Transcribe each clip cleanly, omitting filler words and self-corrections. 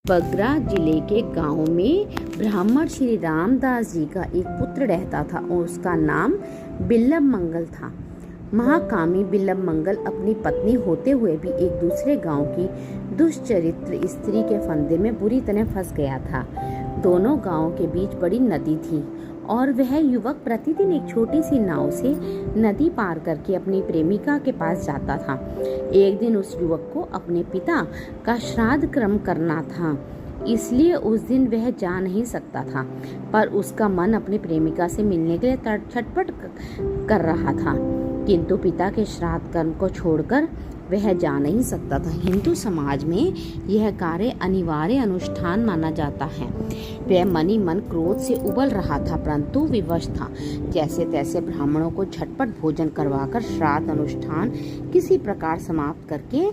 बगरा जिले के गांव में ब्राह्मण श्री रामदास जी का एक पुत्र रहता था और उसका नाम बिल्लव मंगल था। महाकामी बिल्लव मंगल अपनी पत्नी होते हुए भी एक दूसरे गांव की दुष्चरित्र स्त्री के फंदे में बुरी तरह फंस गया था। दोनों गांवों के बीच बड़ी नदी थी और वह युवक प्रतिदिन एक छोटी सी नाव से नदी पार करके अपनी प्रेमिका के पास जाता था। एक दिन उस युवक को अपने पिता का श्राद्ध कर्म करना था, इसलिए उस दिन वह जा नहीं सकता था, पर उसका मन अपनी प्रेमिका से मिलने के लिए छटपट कर रहा था। किंतु पिता के श्राद्ध कर्म को छोड़कर वह जा नहीं सकता था। हिंदू समाज में यह कार्य अनिवार्य अनुष्ठान माना जाता है। वह मनी मन क्रोध से उबल रहा था, परंतु विवश था। जैसे तैसे ब्राह्मणों को झटपट भोजन करवाकर श्राद्ध अनुष्ठान किसी प्रकार समाप्त करके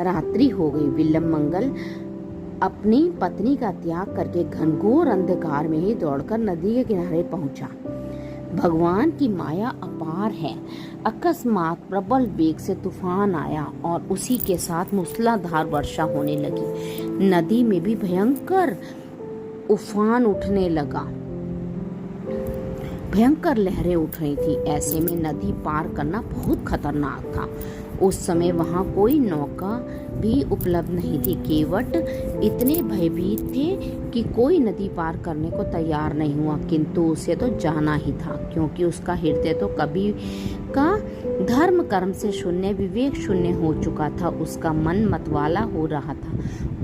रात्रि हो गई। बिल्लव मंगल अपनी पत्नी का त्याग करके घनघोर अंधकार में ही दौड़कर नदी के किनारे पहुंचा। भगवान की माया अपार है। अकस्मात प्रबल वेग से तूफान आया और उसी के साथ मूसलाधार वर्षा होने लगी। नदी में भी भयंकर उफान उठने लगा, भयंकर लहरें उठ रही थी। ऐसे में नदी पार करना बहुत खतरनाक था। उस समय वहां कोई नौका भी उपलब्ध नहीं थी। केवट इतने भयभीत थे कि कोई नदी पार करने को तैयार नहीं हुआ, किंतु उसे तो जाना ही था, क्योंकि उसका हृदय तो कभी का धर्म कर्म से शून्य, विवेक शून्य हो चुका था। उसका मन मतवाला हो रहा था,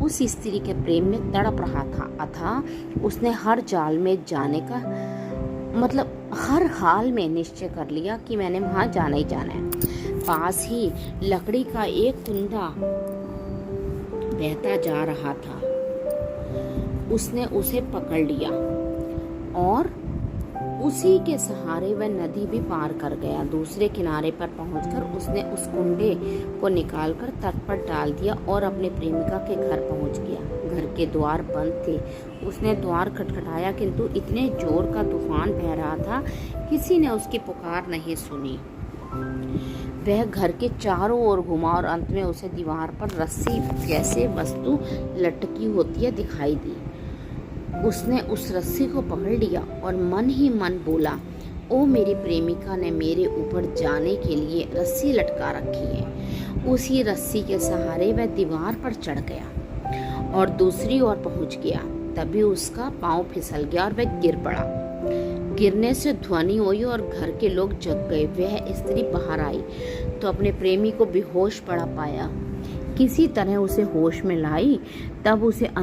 उस स्त्री के प्रेम में तड़प रहा था। अतः उसने हर जाल में जाने का हर हाल में निश्चय कर लिया कि मैंने वहां जाना ही जाना है। पास ही लकड़ी का एक कुंडा बहता जा रहा था। उसने उसे पकड़ लिया और उसी के सहारे वह नदी भी पार कर गया। दूसरे किनारे पर पहुंचकर उसने उस कुंडे को निकालकर तट पर डाल दिया और अपने प्रेमिका के घर पहुंच गया। घर के द्वार बंद थे। उसने द्वार खटखटाया, किंतु इतने जोर का तूफान बह रहा था, किसी ने उसकी पुकार नहीं सुनी। वह घर के चारों ओर घुमा और अंत में उसे दीवार पर रस्सी जैसे वस्तु लटकी होती है दिखाई दी। उसने उस रस्सी को पकड़ लिया और मन ही मन बोला, ओ मेरी प्रेमिका ने मेरे ऊपर जाने के लिए रस्सी लटका रखी है। उसी रस्सी के सहारे वह दीवार पर चढ़ गया और दूसरी ओर पहुंच गया। तभी उसका पांव फिसल गया और वह गिर पड़ा। गिरने से ध्वनि हुई और घर के लोग जग गए। वह स्त्री बाहर आई तो अपने प्रेमी को बेहोश पड़ा पाया। किसी तरह उसे होश में लाई, तब उसे